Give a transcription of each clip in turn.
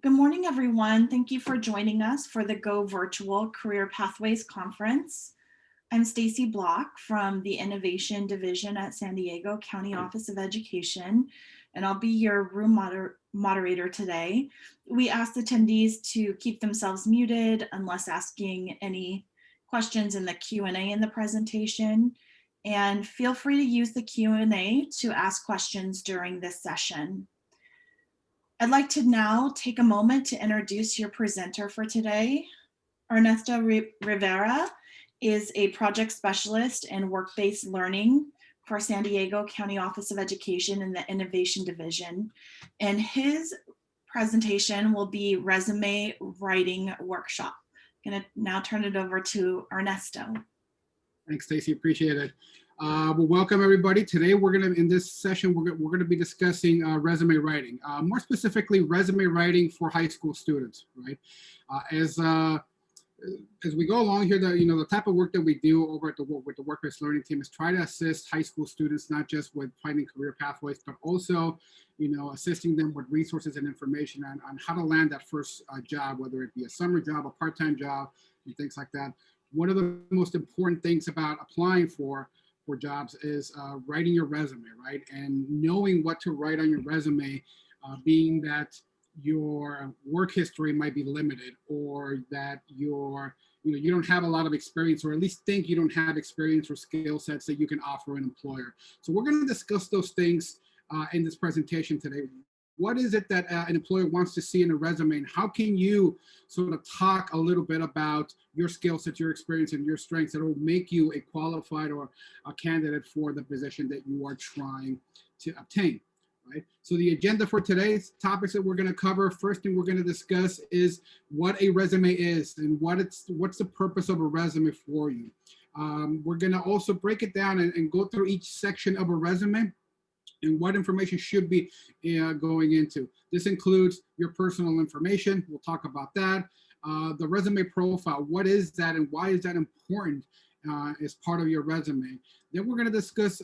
Good morning, everyone. Thank you for joining us for the Go Virtual Career Pathways Conference. I'm Stacy Block from the Innovation Division at San Diego County Office of Education, and I'll be your room moderator today. We asked attendees to keep themselves muted unless asking any questions in the Q&A in the presentation, and feel free to use the Q&A to ask questions during this session. I'd like to now take a moment to introduce your presenter for today. Ernesto Rivera is a project specialist in work-based learning for San Diego County Office of Education in the Innovation Division. And his presentation will be Resume Writing Workshop. I'm gonna now turn it over to Ernesto. Thanks, Stacy, appreciate it. Well, welcome everybody. Today in this session, we're gonna be discussing resume writing, more specifically resume writing for high school students, right? As we go along here, the type of work that we do over with the work-based learning team is try to assist high school students, not just with finding career pathways, but also, assisting them with resources and information on how to land that first job, whether it be a summer job, a part-time job, and things like that. One of the most important things about applying for jobs is writing your resume, right? And knowing what to write on your resume, being that your work history might be limited, or that you don't have a lot of experience, or at least think you don't have experience or skill sets that you can offer an employer. So we're going to discuss those things in this presentation today. What is it that an employer wants to see in a resume, and how can you sort of talk a little bit about your skill sets, your experience, and your strengths that will make you a qualified or a candidate for the position that you are trying to obtain, right? So the agenda for today's topics that we're going to cover, first thing we're going to discuss is what a resume is and what's the purpose of a resume for you. We're going to also break it down and go through each section of a resume and what information should be going into. This includes your personal information. We'll talk about that. The resume profile, what is that and why is that important as part of your resume? Then we're going to discuss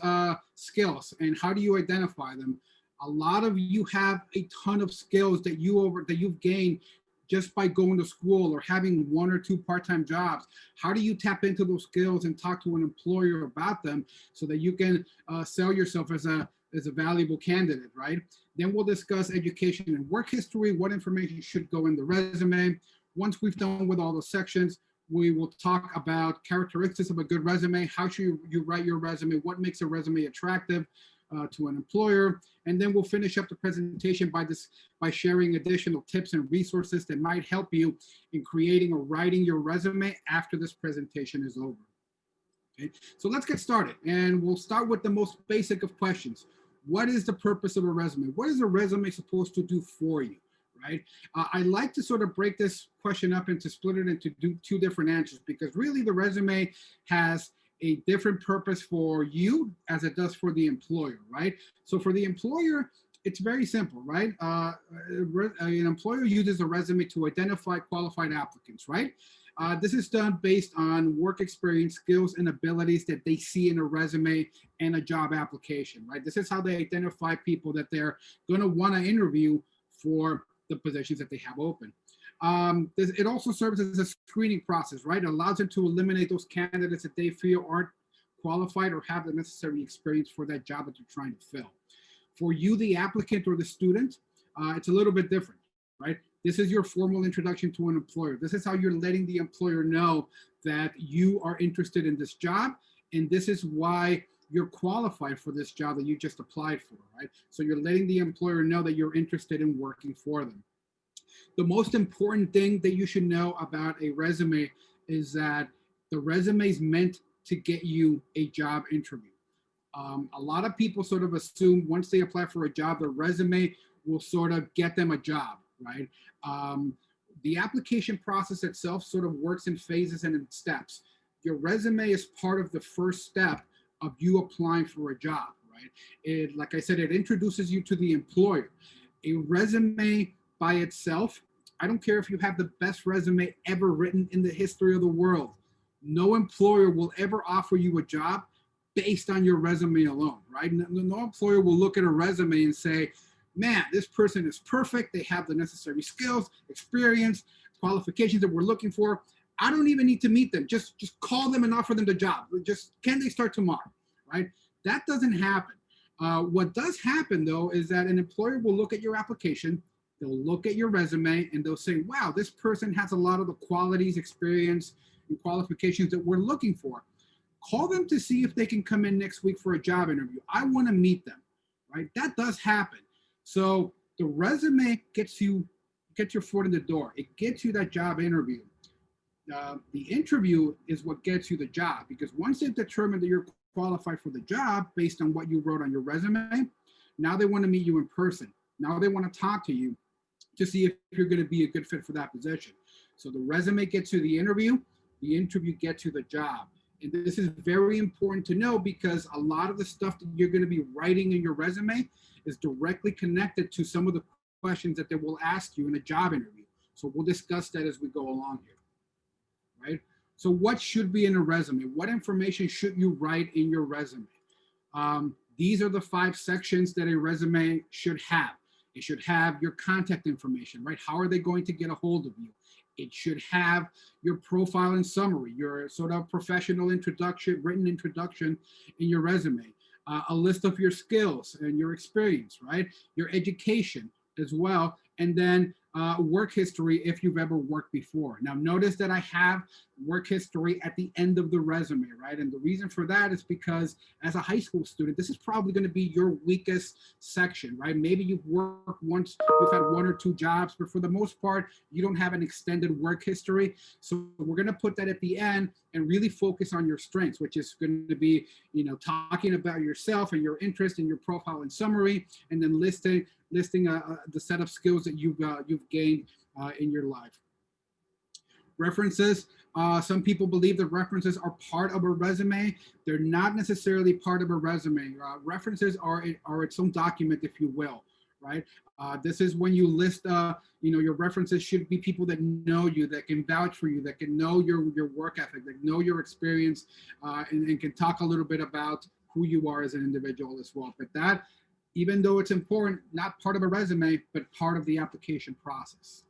skills and how do you identify them. A lot of you have a ton of skills that you've gained just by going to school or having 1 or 2 part-time jobs. How do you tap into those skills and talk to an employer about them so that you can sell yourself as a valuable candidate, right? Then we'll discuss education and work history, what information should go in the resume. Once we've done with all those sections, we will talk about characteristics of a good resume. How should you write your resume? What makes a resume attractive to an employer? And then we'll finish up the presentation by sharing additional tips and resources that might help you in creating or writing your resume after this presentation is over. Okay, so let's get started, and we'll start with the most basic of questions. What is the purpose of a resume? What is a resume supposed to do for you, right? I like to sort of break this question up and to split it into two different answers, because really the resume has a different purpose for you as it does for the employer, right? So for the employer, it's very simple, right? An employer uses a resume to identify qualified applicants, right? This is done based on work experience, skills, and abilities that they see in a resume and a job application, right? This is how they identify people that they're going to want to interview for the positions that they have open. It also serves as a screening process, right? It allows them to eliminate those candidates that they feel aren't qualified or have the necessary experience for that job that they're trying to fill. For you, the applicant or the student, it's a little bit different, right? This is your formal introduction to an employer. This is how you're letting the employer know that you are interested in this job, and this is why you're qualified for this job that you just applied for, right? So you're letting the employer know that you're interested in working for them. The most important thing that you should know about a resume is that the resume is meant to get you a job interview. A lot of people sort of assume once they apply for a job, the resume will sort of get them a job, right? The application process itself sort of works in phases and in steps. Your resume is part of the first step of you applying for a job, right? Like I said, it introduces you to the employer. A resume by itself, I don't care if you have the best resume ever written in the history of the world, no employer will ever offer you a job based on your resume alone, right? No employer will look at a resume and say, man, this person is perfect. They have the necessary skills, experience, qualifications that we're looking for. I don't even need to meet them. Just call them and offer them the job. Just, can they start tomorrow, right? That doesn't happen. What does happen, though, is that an employer will look at your application, they'll look at your resume, and they'll say, wow, this person has a lot of the qualities, experience, and qualifications that we're looking for. Call them to see if they can come in next week for a job interview. I want to meet them, right? That does happen. So the resume gets your foot in the door. It gets you that job interview. The interview is what gets you the job, because once they've determined that you're qualified for the job based on what you wrote on your resume, now they want to meet you in person. Now they want to talk to you to see if you're going to be a good fit for that position. So the resume gets you the interview gets you the job. And this is very important to know, because a lot of the stuff that you're going to be writing in your resume is directly connected to some of the questions that they will ask you in a job interview. So we'll discuss that as we go along here, right? So what should be in a resume? What information should you write in your resume? These are the 5 sections that a resume should have. It should have your contact information, right? How are they going to get a hold of you? It should have your profile and summary, your sort of professional introduction, written introduction in your resume, a list of your skills and your experience, right? Your education as well, and then work history if you've ever worked before. Now, notice that I have work history at the end of the resume, right? And the reason for that is because as a high school student, this is probably going to be your weakest section, right? Maybe you've worked once, you've had 1 or 2 jobs, but for the most part, you don't have an extended work history. So we're going to put that at the end and really focus on your strengths, which is going to be, talking about yourself and your interest in your profile and summary, and then listing the set of skills that you've gained in your life. References. Some people believe that references are part of a resume. They're not necessarily part of a resume. References are its own document, if you will, right? This is when you list, your references should be people that know you, that can vouch for you, that can know your work ethic, that know your experience, and can talk a little bit about who you are as an individual as well. But that, even though it's important, not part of a resume, but part of the application process.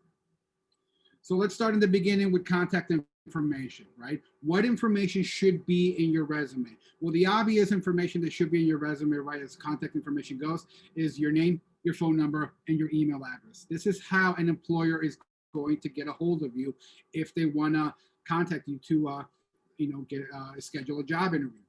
So let's start in the beginning with contact information, right? What information should be in your resume? Well, the obvious information that should be in your resume, right, as contact information goes, is your name, your phone number, and your email address. This is how an employer is going to get a hold of you if they want to contact you to, schedule a job interview.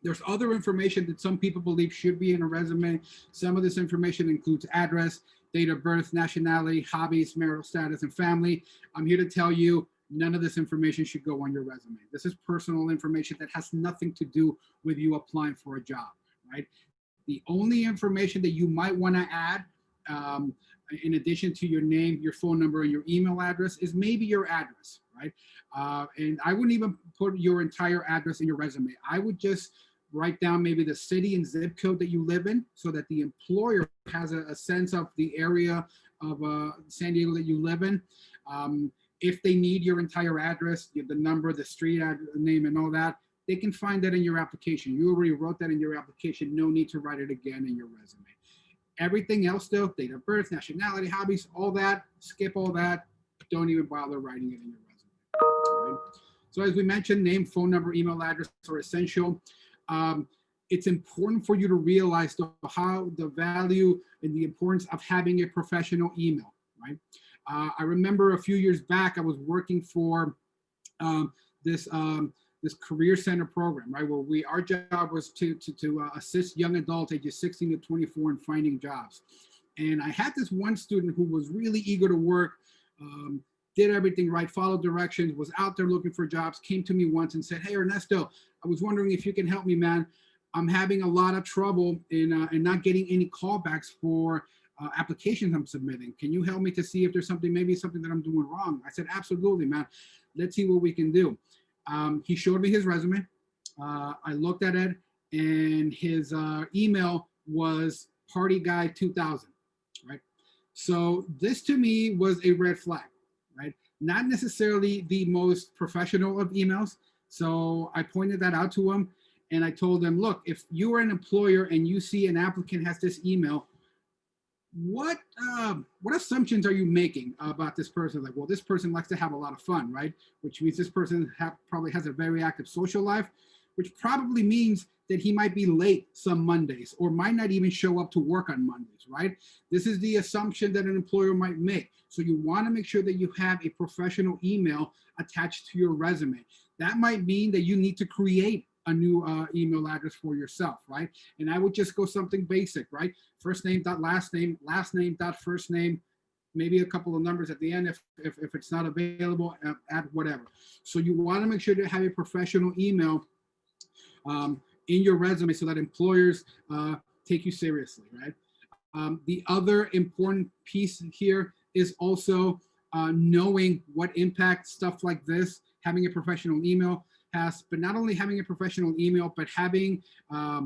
There's other information that some people believe should be in a resume. Some of this information includes address, date of birth, nationality, hobbies, marital status, and family. I'm here to tell you, none of this information should go on your resume. This is personal information that has nothing to do with you applying for a job, right? The only information that you might want to add, in addition to your name, your phone number, and your email address, is maybe your address, right? And I wouldn't even put your entire address in your resume. I would just write down maybe the city and zip code that you live in, so that the employer has a sense of the area of San Diego that you live in. If they need your entire address, the number, the street name, and all that, they can find that in your application. You already wrote that in your application. No need to write it again in your resume. Everything else, though, date of birth, nationality, hobbies, all that, skip all that. Don't even bother writing it in your resume. Right? So as we mentioned, name, phone number, email address are essential. It's important for you to realize how the value and the importance of having a professional email, right? I remember a few years back, I was working for this career center program, right? Where our job was to assist young adults ages 16 to 24 in finding jobs. And I had this one student who was really eager to work, did everything right, followed directions, was out there looking for jobs, came to me once and said, hey, Ernesto, I was wondering if you can help me, man. I'm having a lot of trouble in not getting any callbacks for applications I'm submitting. Can you help me to see if there's maybe something that I'm doing wrong? I said, absolutely, man. Let's see what we can do. He showed me his resume. I looked at it, and his email was partyguy2000, right? So this to me was a red flag, right? Not necessarily the most professional of emails. So I pointed that out to him, and I told him, look, if you are an employer and you see an applicant has this email, what assumptions are you making about this person? Like, well, this person likes to have a lot of fun, right? Which means this person probably has a very active social life, which probably means that he might be late some Mondays or might not even show up to work on Mondays, right? This is the assumption that an employer might make. So you want to make sure that you have a professional email attached to your resume. That might mean that you need to create a new email address for yourself, right? And I would just go something basic, right? First name dot last name dot first name, maybe a couple of numbers at the end if it's not available, add whatever. So you want to make sure to have a professional email in your resume so that employers take you seriously, right? The other important piece here is also knowing what impact stuff like this, having a professional email has, but not only having a professional email, but having a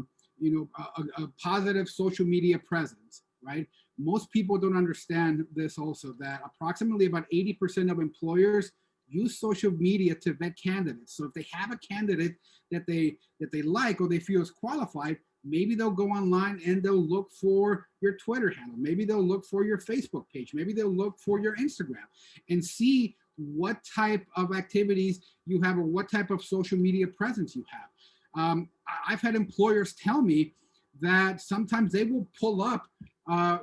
positive social media presence, right? Most people don't understand this also, that approximately about 80% of employers use social media to vet candidates. So if they have a candidate that they like or they feel is qualified, maybe they'll go online and they'll look for your Twitter handle. Maybe they'll look for your Facebook page. Maybe they'll look for your Instagram and see what type of activities you have or what type of social media presence you have. I've had employers tell me that sometimes they will pull up, a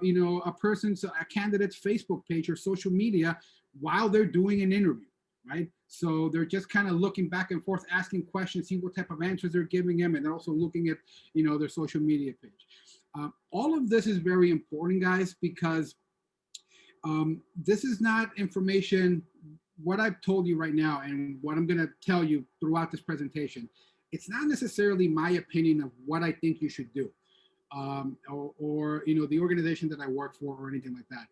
candidate's Facebook page or social media while they're doing an interview, right? So they're just kind of looking back and forth, asking questions, see what type of answers they're giving them, and they're also looking at, their social media page. All of this is very important, guys, because this is not information. What I've told you right now and what I'm going to tell you throughout this presentation, it's not necessarily my opinion of what I think you should do, or the organization that I work for or anything like that.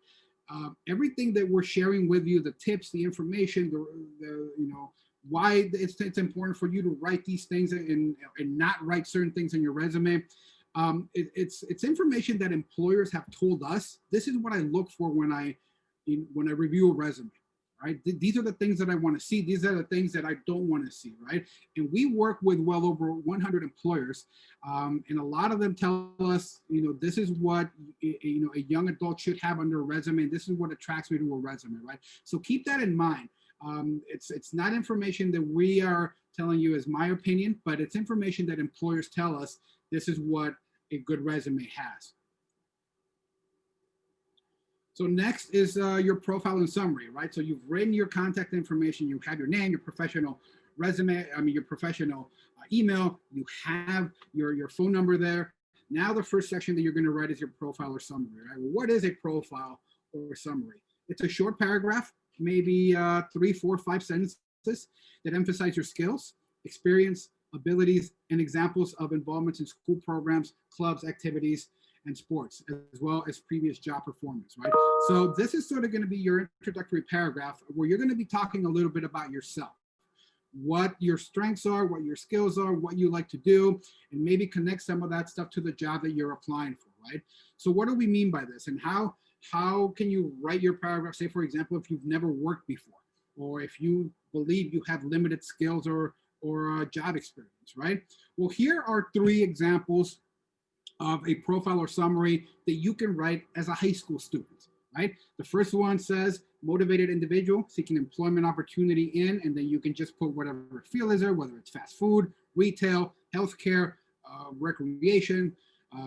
Everything that we're sharing with you, the tips, the information, why it's important for you to write these things and not write certain things in your resume. It's information that employers have told us. This is what I look for when I review a resume. Right? These are the things that I want to see. These are the things that I don't want to see, right? And we work with well over 100 employers, and a lot of them tell us, this is what a young adult should have under a resume, and this is what attracts me to a resume, right? So keep that in mind. It's not information that we are telling you as my opinion, but it's information that employers tell us this is what a good resume has. So next is your profile and summary, right? So you've written your contact information, you have your name, your professional resume, your professional email, you have your phone number there. Now the first section that you're gonna write is your profile or summary, right? Well, what is a profile or summary? It's a short paragraph, maybe 3, 4, 5 sentences that emphasize your skills, experience, abilities, and examples of involvements in school programs, clubs, activities, and sports, as well as previous job performance, right? So this is sort of going to be your introductory paragraph where you're going to be talking a little bit about yourself, what your strengths are, what your skills are, what you like to do, and maybe connect some of that stuff to the job that you're applying for, right? So what do we mean by this, and how can you write your paragraph? Say, for example, if you've never worked before, or if you believe you have limited skills or job experience, right? Well, here are 3 examples of a profile or summary that you can write as a high school student, right? The first one says, motivated individual seeking employment opportunity in, and then you can just put whatever field is there, whether it's fast food, retail, healthcare, recreation,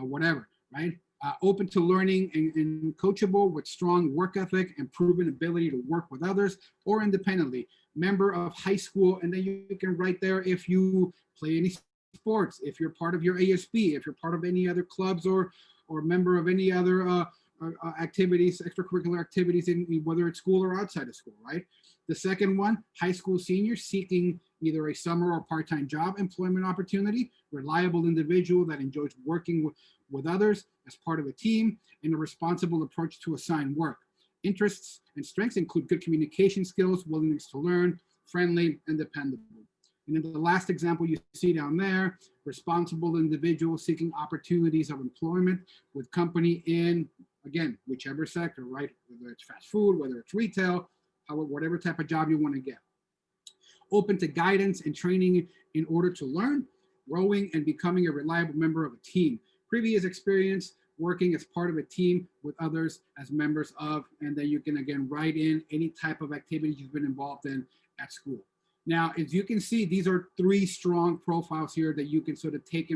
whatever, right? Open to learning and coachable with strong work ethic and proven ability to work with others or independently. Member of high school, and then you can write there if you play any sports, if you're part of your ASB, if you're part of any other clubs or member of any other activities, extracurricular activities, in whether it's school or outside of school, right? The second one, high school senior seeking either a summer or part-time job employment opportunity, reliable individual that enjoys working with others as part of a team, and a responsible approach to assigned work. Interests and strengths include good communication skills, willingness to learn, friendly, and dependable. And then the last example you see down there, responsible individual seeking opportunities of employment with company in, again, whichever sector, right? Whether it's fast food, whether it's retail, whatever type of job you want to get. Open to guidance and training in order to learn, growing, and becoming a reliable member of a team. Previous experience working as part of a team with others as members of, and then you can again write in any type of activity you've been involved in at school. Now, as you can see, these are 3 strong profiles here that you can sort of take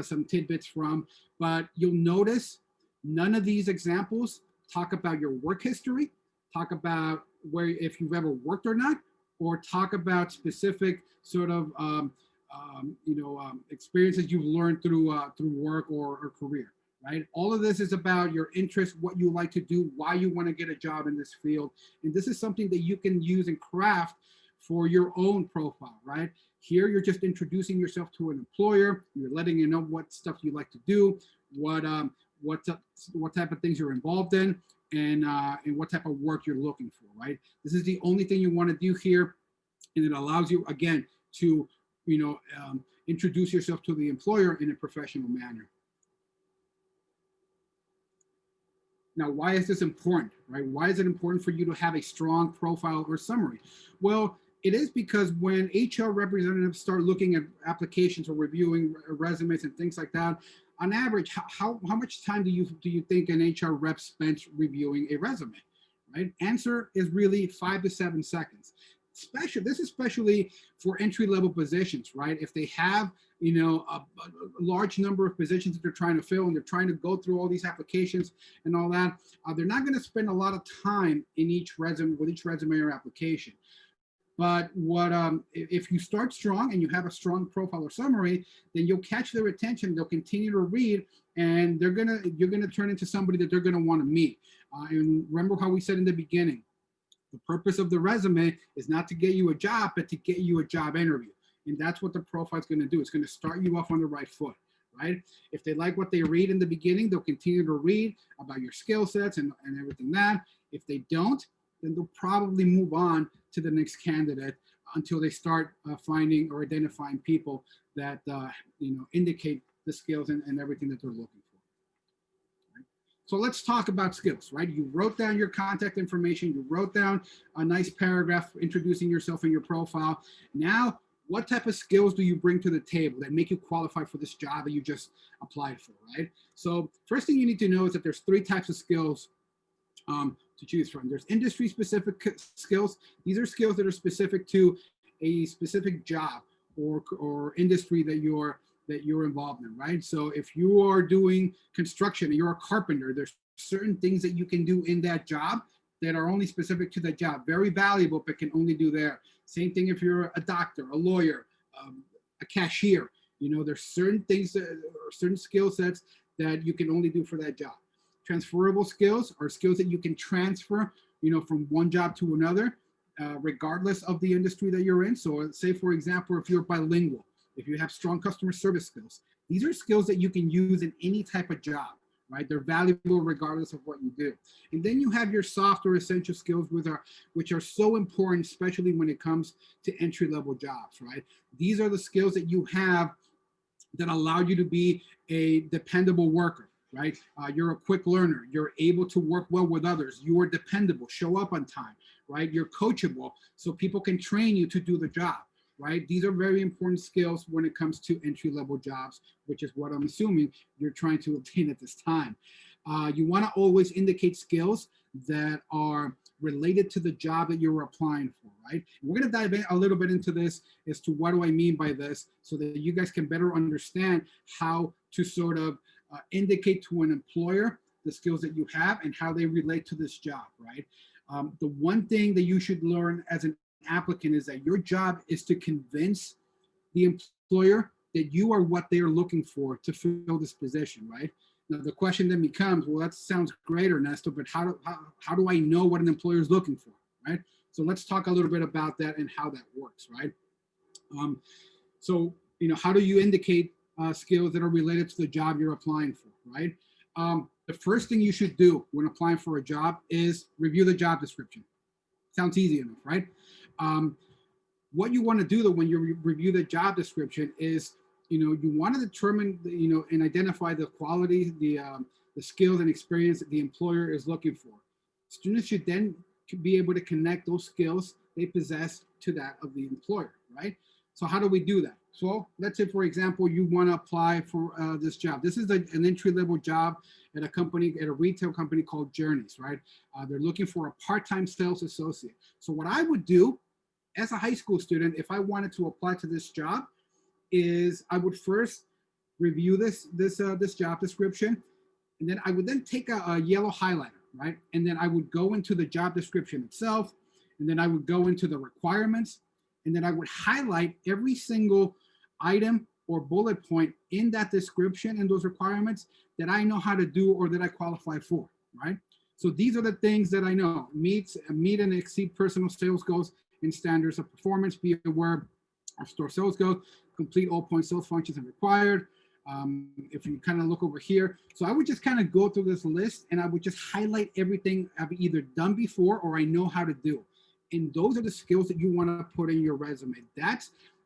some tidbits from, but you'll notice none of these examples talk about your work history, talk about where, if you've ever worked or not, or talk about specific sort of experiences you've learned through work or career, right? All of this is about your interest, what you like to do, why you want to get a job in this field. And this is something that you can use and craft for your own profile, right? Here, you're just introducing yourself to an employer. You're letting you know what stuff you like to do, what type of things you're involved in, and what type of work you're looking for, right? This is the only thing you want to do here, and it allows you, again, to introduce yourself to the employer in a professional manner. Now, why is this important, right? Why is it important for you to have a strong profile or summary? Well, it is because when HR representatives start looking at applications or reviewing resumes and things like that, on average, how much time do you think an HR rep spends reviewing a resume, right? Answer is really 5 to 7 seconds. This is especially for entry-level positions, right? If they have, a large number of positions that they're trying to fill and they're trying to go through all these applications and all that, they're not going to spend a lot of time in each resume or application. But if you start strong and you have a strong profile or summary, then you'll catch their attention. They'll continue to read, and you're gonna turn into somebody that they're gonna want to meet. And remember how we said in the beginning, the purpose of the resume is not to get you a job, but to get you a job interview. And that's what the profile is going to do. It's going to start you off on the right foot, right? If they like what they read in the beginning, they'll continue to read about your skill sets and everything that. If they don't, then they'll probably move on to the next candidate until they start finding or identifying people that indicate the skills and everything that they're looking for. So let's talk about skills, right? You wrote down your contact information. You wrote down a nice paragraph introducing yourself and your profile. Now, what type of skills do you bring to the table that make you qualify for this job that you just applied for, right? So first thing you need to know is that there's 3 types of skills to choose from. There's industry-specific skills. These are skills that are specific to a specific job or industry that you're involved in, right? So if you are doing construction and you're a carpenter, there's certain things that you can do in that job that are only specific to that job, very valuable, but can only do there. Same thing if you're a doctor, a lawyer, a cashier. There's certain things or certain skill sets that you can only do for that job. Transferable skills are skills that you can transfer, from one job to another, regardless of the industry that you're in. So say, for example, if you're bilingual, if you have strong customer service skills, these are skills that you can use in any type of job, right? They're valuable regardless of what you do. And then you have your soft or essential skills, which are so important, especially when it comes to entry-level jobs, right? These are the skills that you have that allow you to be a dependable worker, right? You're a quick learner. You're able to work well with others. You are dependable, show up on time, right? You're coachable, so people can train you to do the job, right? These are very important skills when it comes to entry-level jobs, which is what I'm assuming you're trying to obtain at this time. You want to always indicate skills that are related to the job that you're applying for, right? And we're going to dive in a little bit into this as to what do I mean by this so that you guys can better understand how to sort of indicate to an employer the skills that you have and how they relate to this job, right? The one thing that you should learn as an applicant is that your job is to convince the employer that you are what they are looking for to fill this position, right? Now the question then becomes, well, that sounds great, Ernesto, but how do I know what an employer is looking for, right? So let's talk a little bit about that and how that works, right? How do you indicate skills that are related to the job you're applying for, right? The first thing you should do when applying for a job is review the job description. Sounds easy enough, right? What you want to do though when you review the job description is, you want to determine, and identify the quality, the skills and experience that the employer is looking for. Students should then be able to connect those skills they possess to that of the employer, right? So how do we do that? So let's say, for example, you want to apply for this job. This is an entry-level job at a company, at a retail company called Journeys, right? They're looking for a part-time sales associate. So what I would do as a high school student, if I wanted to apply to this job, is I would first review this job description, and then I would then take a yellow highlighter, right? And then I would go into the job description itself, and then I would go into the requirements, and then I would highlight every single item or bullet point in that description and those requirements that I know how to do or that I qualify for, right? So these are the things that I know: meet and exceed personal sales goals and standards of performance, be aware of store sales goals, complete all point sales functions if required. If you kind of look over here, so I would just kind of go through this list and I would just highlight everything I've either done before or I know how to do. And those are the skills that you want to put in your resume.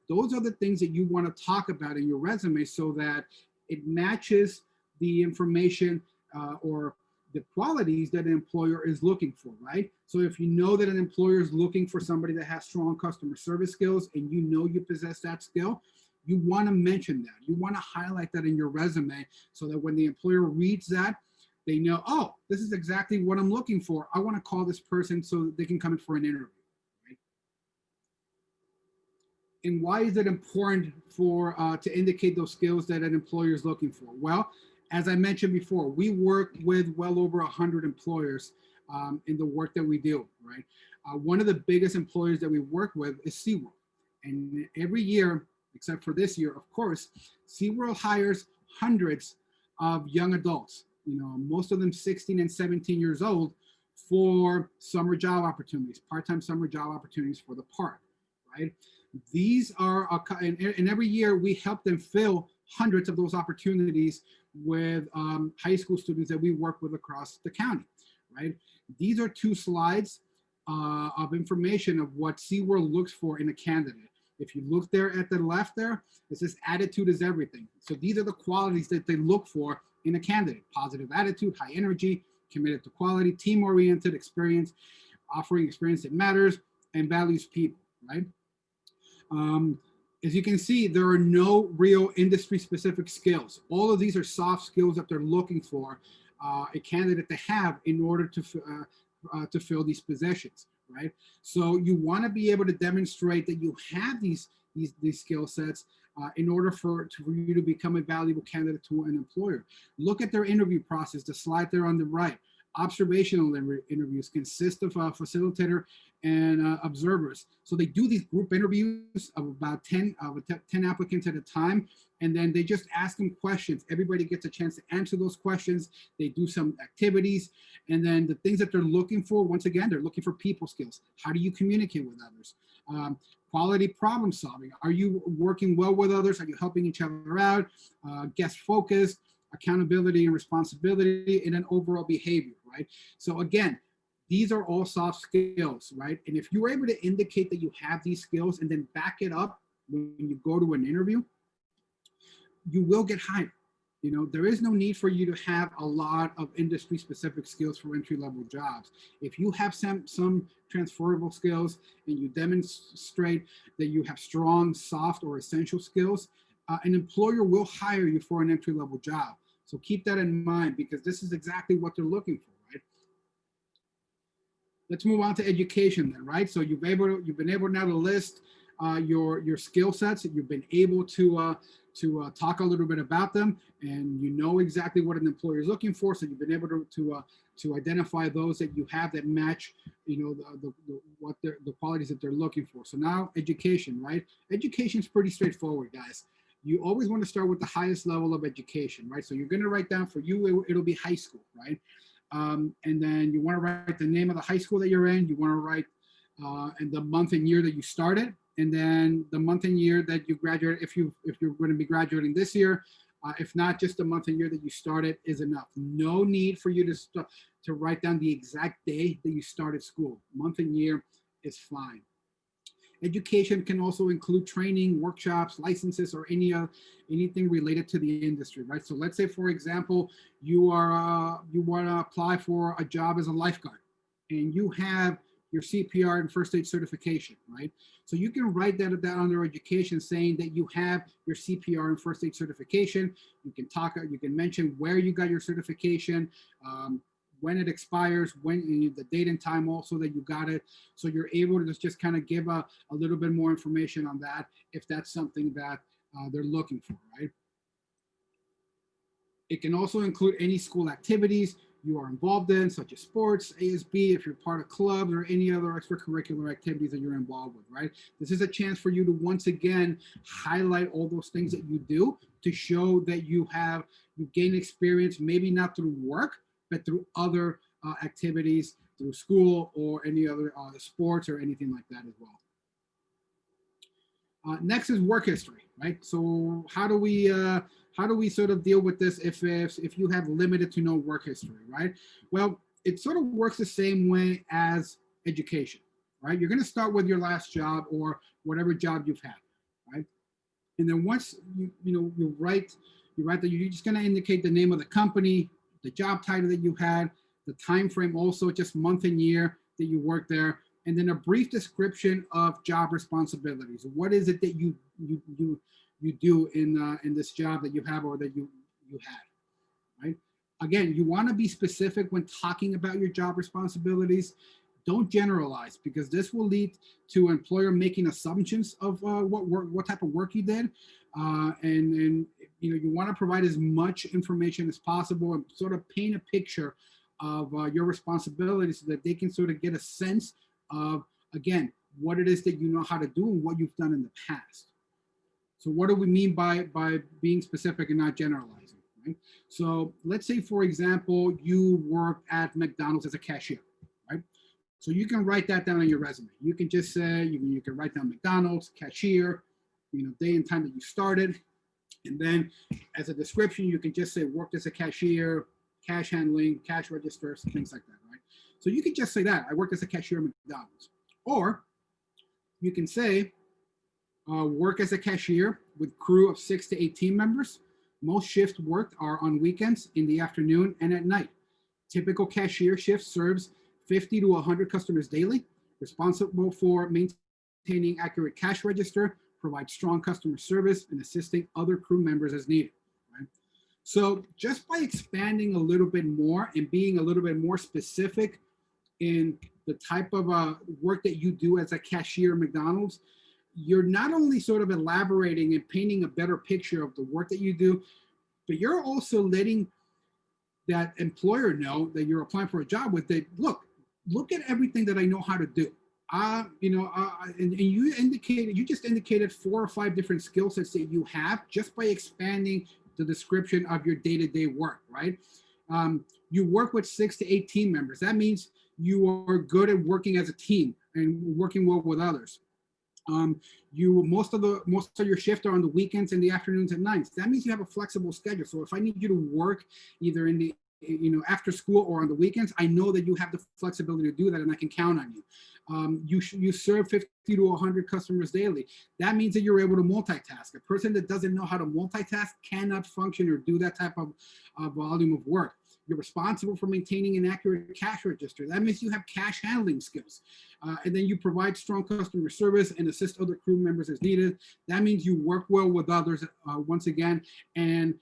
Those are the things that you want to talk about in your resume so that it matches the information or the qualities that an employer is looking for, right? So if you know that an employer is looking for somebody that has strong customer service skills and you know you possess that skill, you want to mention that. You want to highlight that in your resume so that when the employer reads that, they know, oh, this is exactly what I'm looking for. I want to call this person so that they can come in for an interview. Right? And why is it important for to indicate those skills that an employer is looking for? Well, as I mentioned before, we work with well over 100 employers in the work that we do, right? One of the biggest employers that we work with is SeaWorld. And every year, except for this year, of course, SeaWorld hires hundreds of young adults, most of them 16 and 17 years old, for summer job opportunities, part-time summer job opportunities for the park, right? These are, and every year we help them fill hundreds of those opportunities with high school students that we work with across the county, right? These are 2 slides of information of what SeaWorld looks for in a candidate. If you look there at the left there, it says attitude is everything. So these are the qualities that they look for in a candidate: positive attitude, high energy, committed to quality, team-oriented, experience, offering experience that matters, and values people, right? As you can see, there are no real industry-specific skills. All of these are soft skills that they're looking for a candidate to have in order to fill these positions, right? So you want to be able to demonstrate that you have these skill sets in order for you to become a valuable candidate to an employer. Look at their interview process, the slide there on the right. Observational interviews consist of a facilitator and observers. So they do these group interviews of about 10 applicants at a time, and then they just ask them questions. Everybody gets a chance to answer those questions. They do some activities, and then the things that they're looking for, once again, they're looking for people skills. How do you communicate with others? Quality problem solving. Are you working well with others? Are you helping each other out? Guest focused, accountability and responsibility, and an overall behavior, right? So again, these are all soft skills, right? And if you're able to indicate that you have these skills and then back it up when you go to an interview, you will get hired. There is no need for you to have a lot of industry specific skills for entry-level jobs. If you have some transferable skills and you demonstrate that you have strong, soft, or essential skills, an employer will hire you for an entry-level job. So keep that in mind, because this is exactly what they're looking for, right? Let's move on to education then, right? So you've been able now to list your skill sets, and you've been able to talk a little bit about them, and you know exactly what an employer is looking for. So you've been able to identify those that you have that match, the qualities that they're looking for. So now education, right? Education is pretty straightforward, guys. You always want to start with the highest level of education, right? So you're going to write down, for you, it'll be high school, right? And then you want to write the name of the high school that you're in. You want to write and the month and year that you started, and then the month and year that you graduate, if you're going to be graduating this year. If not, just the month and year that you started is enough. No need for you to write down the exact day that you started school. Month and year is fine. Education can also include training, workshops, licenses, or anything related to the industry, right? So let's say, for example, you want to apply for a job as a lifeguard, and you have your CPR and first aid certification, right? So you can write that down under education, saying that you have your CPR and first aid certification. You can mention where you got your certification, when it expires, the date and time also that you got it. So you're able to just kind of give a little bit more information on that if that's something that they're looking for, right? It can also include any school activities you are involved in, such as sports, ASB, if you're part of clubs, or any other extracurricular activities that you're involved with, right? This is a chance for you to once again highlight all those things that you do to show that you've gained experience, maybe not through work, but through other activities, through school or any other sports or anything like that as well. Next is work history, right? So how do we sort of deal with this if you have limited to no work history, right? Well, it sort of works the same way as education, right? You're going to start with your last job or whatever job you've had, right? And then once you write that, you're just going to indicate the name of the company, the job title that you had, the time frame, also just month and year that you worked there, and then a brief description of job responsibilities. What is it that you do in this job that you have or that you had, right? Again, you want to be specific when talking about your job responsibilities. Don't generalize, because this will lead to employer making assumptions of what type of work you did, and you want to provide as much information as possible and sort of paint a picture of your responsibilities so that they can sort of get a sense of, again, what it is that you know how to do and what you've done in the past. So what do we mean by being specific and not generalizing, right? So let's say, for example, you work at McDonald's as a cashier, right? So you can write that down on your resume. You can just say, you can write down McDonald's, cashier, day and time that you started. And then as a description, you can just say worked as a cashier, cash handling, cash registers, things like that, right? So you can just say that, I worked as a cashier at McDonald's. Or you can say, work as a cashier with crew of 6 to 8 team members. Most shifts worked are on weekends, in the afternoon, and at night. Typical cashier shift serves 50 to 100 customers daily, responsible for maintaining accurate cash register, provide strong customer service, and assisting other crew members as needed, right? So just by expanding a little bit more and being a little bit more specific in the type of work that you do as a cashier at McDonald's, you're not only sort of elaborating and painting a better picture of the work that you do, but you're also letting that employer know that you're applying for a job with, that look at everything that I know how to do. And you just indicated 4 or 5 different skill sets that you have just by expanding the description of your day-to-day work, right? You work with 6 to 8 team members. That means you are good at working as a team and working well with others. Most of your shift are on the weekends and the afternoons and nights. That means you have a flexible schedule. So if I need you to work either in the after school or on the weekends, I know that you have the flexibility to do that, and I can count on you. You serve 50 to 100 customers daily. That means that you're able to multitask. A person that doesn't know how to multitask cannot function or do that type of volume of work. You're responsible for maintaining an accurate cash register. That means you have cash handling skills. And then you provide strong customer service and assist other crew members as needed. That means you work well with others, once again, and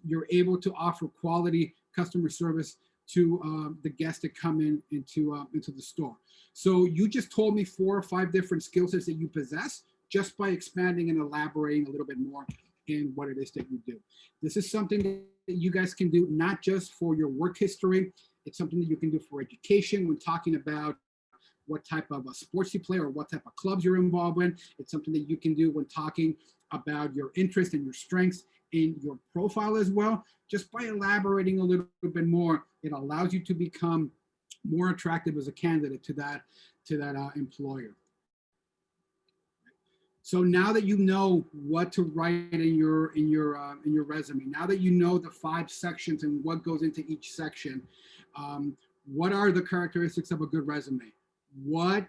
you're able to offer quality customer service to the guests that come into the store. So you just told me 4 or 5 different skill sets that you possess just by expanding and elaborating a little bit more in what it is that you do. This is something that you guys can do not just for your work history. It's something that you can do for education when talking about what type of sports you play or what type of clubs you're involved in. It's something that you can do when talking about your interests and your strengths in your profile as well. Just by elaborating a little bit more, it allows you to become more attractive as a candidate to that employer. So now that you know what to write in your resume, now that you know the 5 sections and what goes into each section, what are the characteristics of a good resume? What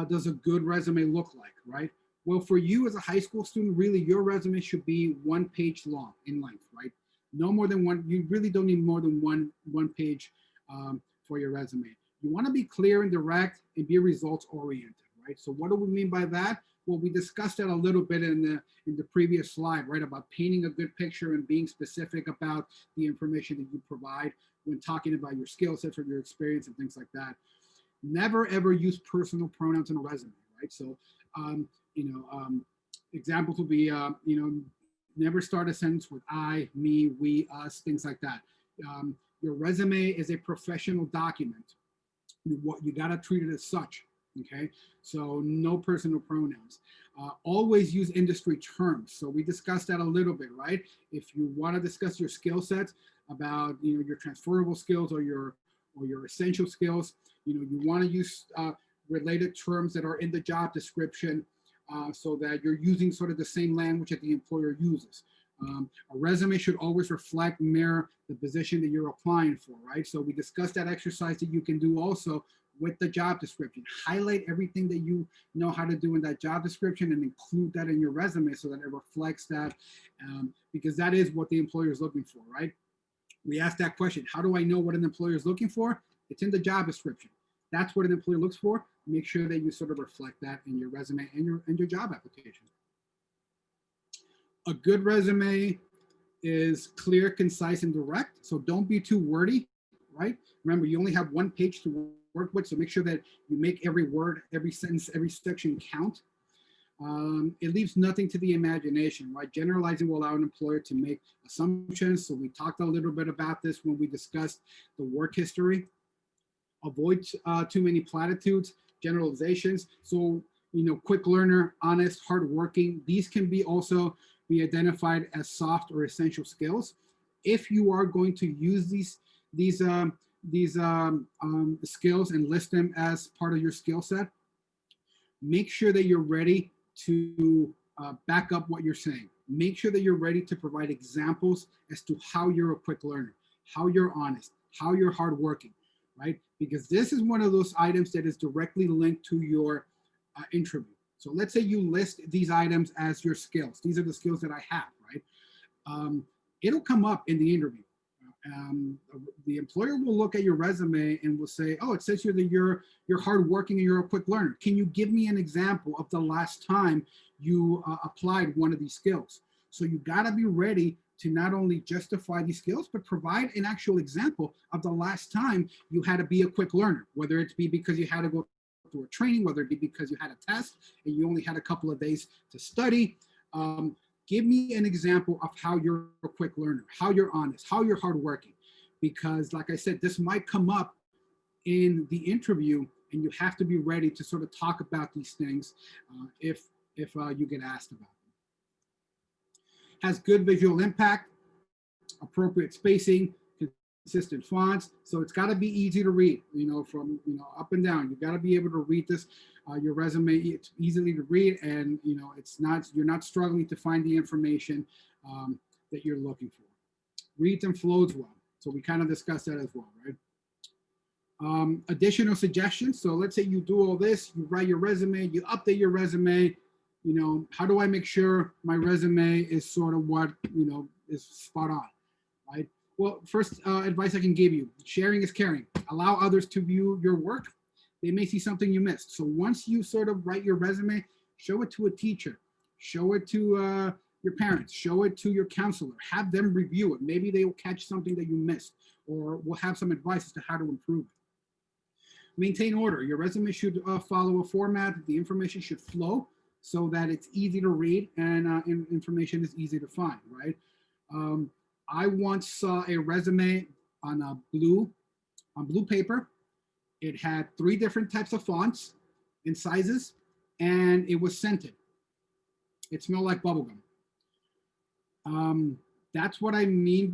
does a good resume look like, right? Well, for you as a high school student, really your resume should be 1 page long in length, right? No more than one. You really don't need more than one page for your resume. You want to be clear and direct and be results oriented, right? So what do we mean by that? Well, we discussed that a little bit in the previous slide, right? About painting a good picture and being specific about the information that you provide when talking about your skill sets or your experience and things like that. Never ever use personal pronouns in a resume, right? So, examples will be, never start a sentence with I, me, we, us, things like that. Your resume is a professional document. You got to treat it as such. Okay, so no personal pronouns. Always use industry terms. So we discussed that a little bit, right? If you want to discuss your skill sets about your transferable skills or your essential skills, you want to use related terms that are in the job description, so that you're using sort of the same language that the employer uses. A resume should always reflect, mirror the position that you're applying for, right? So we discussed that exercise that you can do also with the job description. Highlight everything that you know how to do in that job description and include that in your resume so that it reflects that, because that is what the employer is looking for, right? We asked that question, how do I know what an employer is looking for? It's in the job description. That's what an employer looks for. Make sure that you sort of reflect that in your resume and your job application. A good resume is clear, concise, and direct. So don't be too wordy, right? Remember, you only have one page to work with, so make sure that you make every word, every sentence, every section count. It leaves nothing to the imagination, right? Generalizing will allow an employer to make assumptions. So we talked a little bit about this when we discussed the work history. Avoid too many platitudes, generalizations. So, quick learner, honest, hardworking. These can be also be identified as soft or essential skills. If you are going to use these skills and list them as part of your skill set, make sure that you're ready to back up what you're saying. Make sure that you're ready to provide examples as to how you're a quick learner, how you're honest, how you're hardworking, right? Because this is one of those items that is directly linked to your interview. So let's say you list these items as your skills. These are the skills that I have, right? It'll come up in the interview. The employer will look at your resume and will say, oh, it says here that you're hardworking and you're a quick learner. Can you give me an example of the last time you applied one of these skills? So you gotta be ready to not only justify these skills, but provide an actual example of the last time you had to be a quick learner, whether it be because you had to go through a training, whether it be because you had a test and you only had a couple of days to study. Give me an example of how you're a quick learner, how you're honest, how you're hardworking. Because like I said, this might come up in the interview and you have to be ready to sort of talk about these things if you get asked about them. Has good visual impact, appropriate spacing, consistent fonts. So it's got to be easy to read, from up and down. You got to be able to read this. Your resume, it's easily to read, and you're not struggling to find the information that you're looking for. Reads and flows well. So we kind of discussed that as well, right? Additional suggestions. So let's say you do all this, you write your resume, you update your resume. How do I make sure my resume is sort of what is spot on, right? Well, first advice I can give you: sharing is caring. Allow others to view your work. They may see something you missed. So once you sort of write your resume, show it to a teacher, show it to your parents, show it to your counselor, have them review it. Maybe they will catch something that you missed, or will have some advice as to how to improve it. Maintain order. Your resume should follow a format. The information should flow so that it's easy to read and information is easy to find, right? I once saw a resume on blue paper. It had 3 different types of fonts and sizes, and it was scented. It smelled like bubblegum. That's what I mean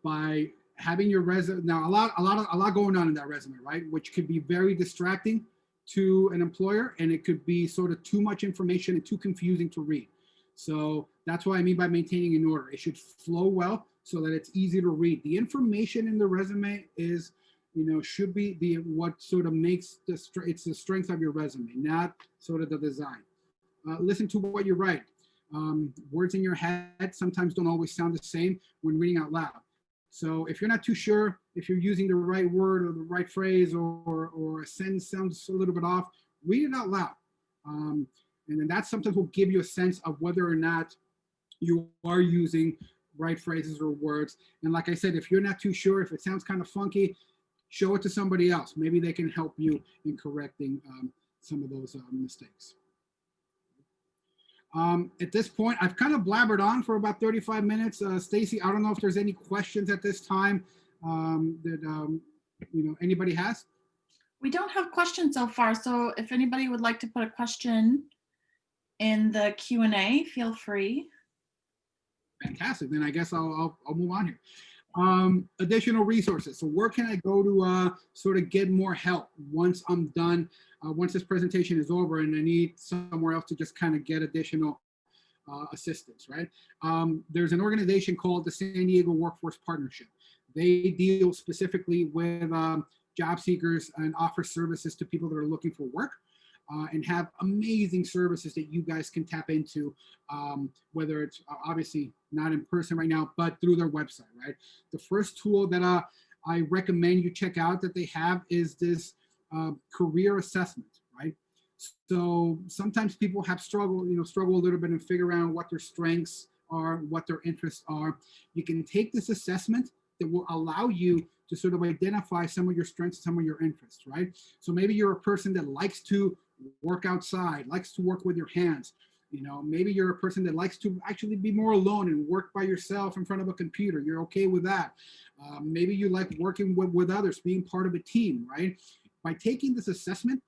by having your resume. Now, a lot going on in that resume, right? Which could be very distracting to an employer, and it could be sort of too much information and too confusing to read. So that's what I mean by maintaining an order. It should flow well so that it's easy to read. The information in the resume is, should be what sort of makes it's the strength of your resume, not sort of the design. Listen to what you write. Words in your head sometimes don't always sound the same when reading out loud. So if you're not too sure if you're using the right word or the right phrase, or a sentence sounds a little bit off, read it out loud. And then that sometimes will give you a sense of whether or not you are using right phrases or words. And like I said, if you're not too sure, if it sounds kind of funky, show it to somebody else. Maybe they can help you in correcting some of those mistakes. At this point, I've kind of blabbered on for about 35 minutes. Stacy, I don't know if there's any questions at this time that anybody has. We don't have questions so far, so if anybody would like to put a question in the Q&A, feel free. Fantastic. Then I guess I'll move on here. Additional resources. So where can I go to sort of get more help once I'm done, once this presentation is over and I need somewhere else to just kind of get additional assistance, right? There's an organization called the San Diego Workforce Partnership. They deal specifically with job seekers and offer services to people that are looking for work. And have amazing services that you guys can tap into, whether it's obviously not in person right now, but through their website, right? The first tool that I recommend you check out that they have is this career assessment, right? So sometimes people have struggle a little bit and figure out what their strengths are, what their interests are. You can take this assessment that will allow you to sort of identify some of your strengths, some of your interests, right? So maybe you're a person that likes to work outside, likes to work with your hands. Maybe you're a person that likes to actually be more alone and work by yourself in front of a computer. You're okay with that. Maybe you like working with others, being part of a team, right? By taking this assessment,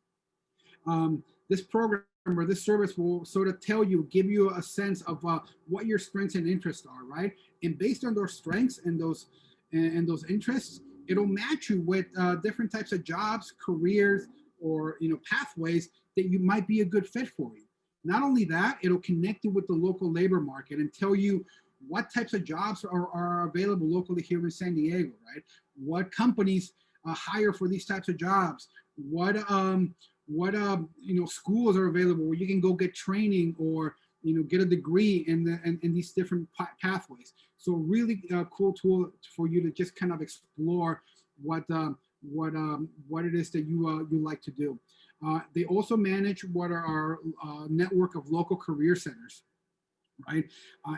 this program or this service will sort of give you a sense of what your strengths and interests are, right? And based on those strengths and those interests, it'll match you with different types of jobs, careers, or pathways that you might be a good fit for you. Not only that, it'll connect you with the local labor market and tell you what types of jobs are available locally here in San Diego, right? What companies hire for these types of jobs? What schools are available where you can go get training or get a degree in these different pathways. So really cool tool for you to just kind of explore what it is that you like to do. They also manage what are our network of local career centers, right?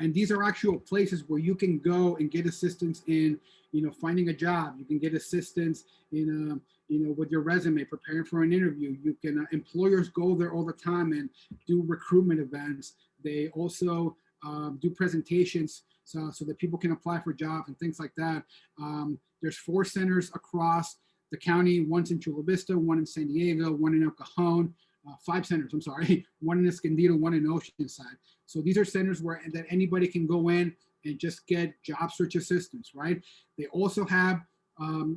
And these are actual places where you can go and get assistance in, finding a job. You can get assistance in, with your resume, preparing for an interview. You can, employers go there all the time and do recruitment events. They also do presentations so that people can apply for jobs and things like that. There's 4 centers across the county, one's in Chula Vista, one in San Diego, one in El Cajon, 5 centers, I'm sorry, one in Escondido, one in Oceanside. So these are centers that anybody can go in and just get job search assistance, right? They also have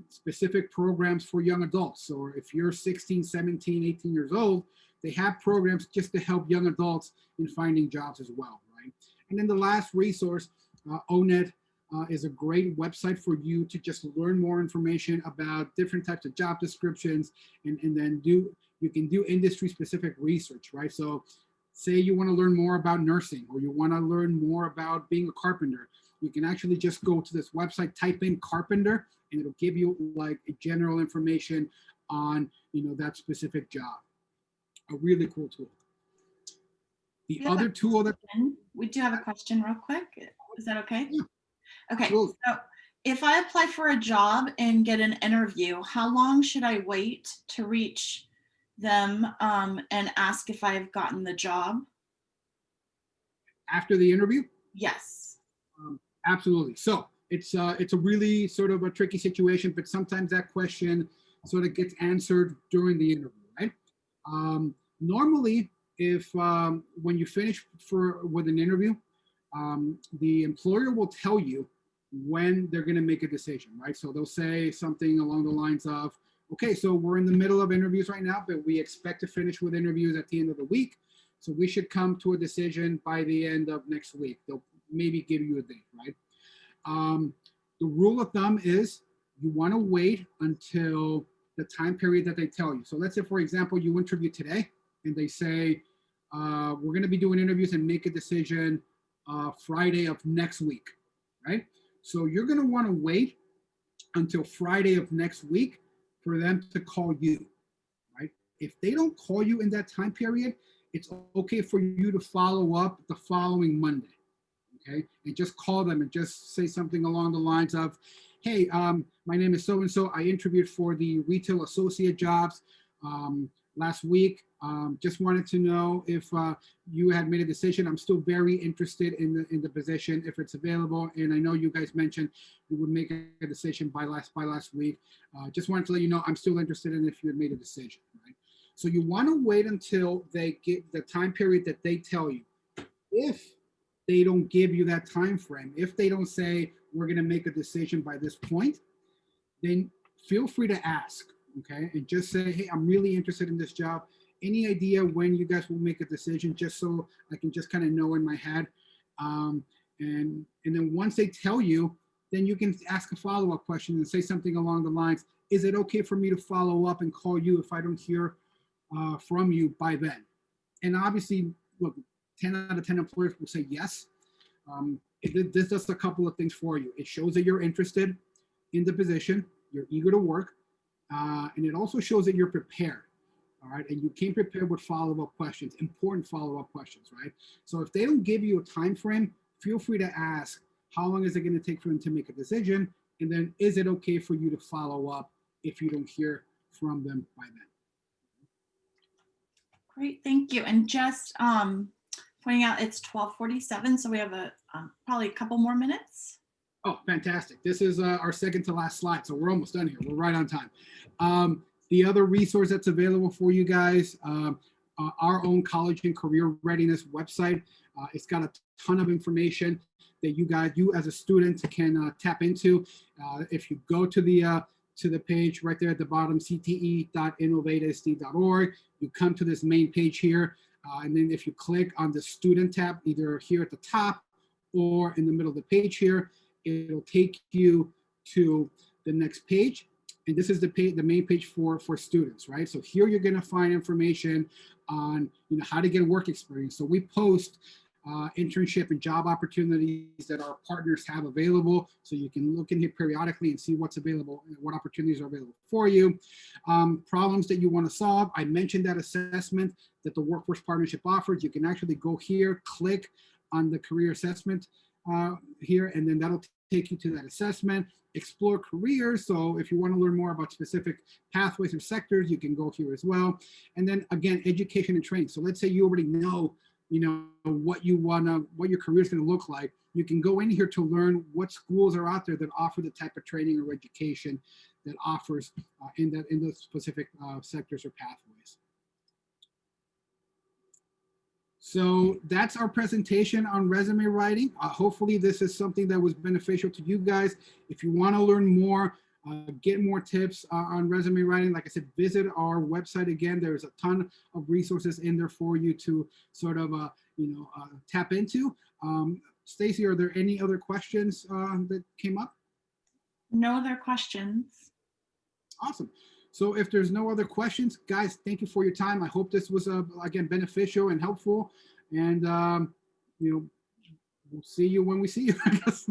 specific programs for young adults. So if you're 16, 17, 18 years old, they have programs just to help young adults in finding jobs as well, right? And then the last resource, ONET, is a great website for you to just learn more information about different types of job descriptions, and then you can do industry specific research, right? So say you want to learn more about nursing, or you want to learn more about being a carpenter, you can actually just go to this website, type in carpenter, and it'll give you like general information on that specific job. A really cool tool. The other tool that we do have a question real quick. Is that okay? Yeah. Okay. Absolutely. So if I apply for a job and get an interview, how long should I wait to reach them and ask if I've gotten the job? After the interview? Yes. Absolutely. So it's a really sort of a tricky situation, but sometimes that question sort of gets answered during the interview, right? Normally, if when you finish with an interview, the employer will tell you when they're going to make a decision, right? So they'll say something along the lines of, okay, so we're in the middle of interviews right now, but we expect to finish with interviews at the end of the week. So we should come to a decision by the end of next week. They'll maybe give you a date, right? The rule of thumb is you want to wait until the time period that they tell you. So let's say, for example, you interview today and they say, we're going to be doing interviews and make a decision Friday of next week, right? So you're going to want to wait until Friday of next week for them to call you, right? If they don't call you in that time period, it's okay for you to follow up the following Monday, okay? And just call them and just say something along the lines of, hey, my name is so-and-so. I interviewed for the retail associate jobs last week. Just wanted to know if you had made a decision. I'm still very interested in the position if it's available. And I know you guys mentioned you would make a decision by last week. Just wanted to let you know I'm still interested in if you had made a decision, right? So you want to wait until they get the time period that they tell you. If they don't give you that time frame, if they don't say we're going to make a decision by this point, then feel free to ask, okay? And just say, hey, I'm really interested in this job. Any idea when you guys will make a decision, just so I can just kind of know in my head. And then once they tell you, then you can ask a follow-up question and say something along the lines, is it okay for me to follow up and call you if I don't hear from you by then? And obviously, look, 10 out of 10 employers will say yes. This does a couple of things for you. It shows that you're interested in the position, you're eager to work, and it also shows that you're prepared, all right? And you came prepared with follow-up questions, important follow-up questions, right? So if they don't give you a time frame, feel free to ask, how long is it going to take for them to make a decision? And then is it okay for you to follow up if you don't hear from them by then? Great, thank you. And just pointing out it's 12:47, so we have probably a couple more minutes. Oh, fantastic. This is our second to last slide, so we're almost done here. We're right on time. The other resource that's available for you guys, our own college and career readiness website. It's got a ton of information that you as a student can tap into. If you go to the page right there at the bottom, cte.innovatesd.org, you come to this main page here, and then if you click on the student tab, either here at the top or in the middle of the page here, it'll take you to the next page. And this is the main page for students, right? So here you're gonna find information on how to get work experience. So we post internship and job opportunities that our partners have available. So you can look in here periodically and see what's available and what opportunities are available for you. Problems that you wanna solve. I mentioned that assessment that the Workforce Partnership offers. You can actually go here, click on the career assessment here, and then that'll take you to that assessment. Explore careers. So if you want to learn more about specific pathways or sectors, you can go here as well. And then again, education and training. So let's say you already know, what your career is going to look like. You can go in here to learn what schools are out there that offer the type of training or education that offers in those specific sectors or pathways. So that's our presentation on resume writing. Hopefully this is something that was beneficial to you guys. If you want to learn more, get more tips on resume writing, like I said, visit our website again. There's a ton of resources in there for you to sort of, tap into. Stacy, are there any other questions that came up? No other questions. Awesome. So if there's no other questions, guys, thank you for your time. I hope this was, again, beneficial and helpful. And, we'll see you when we see you, I guess.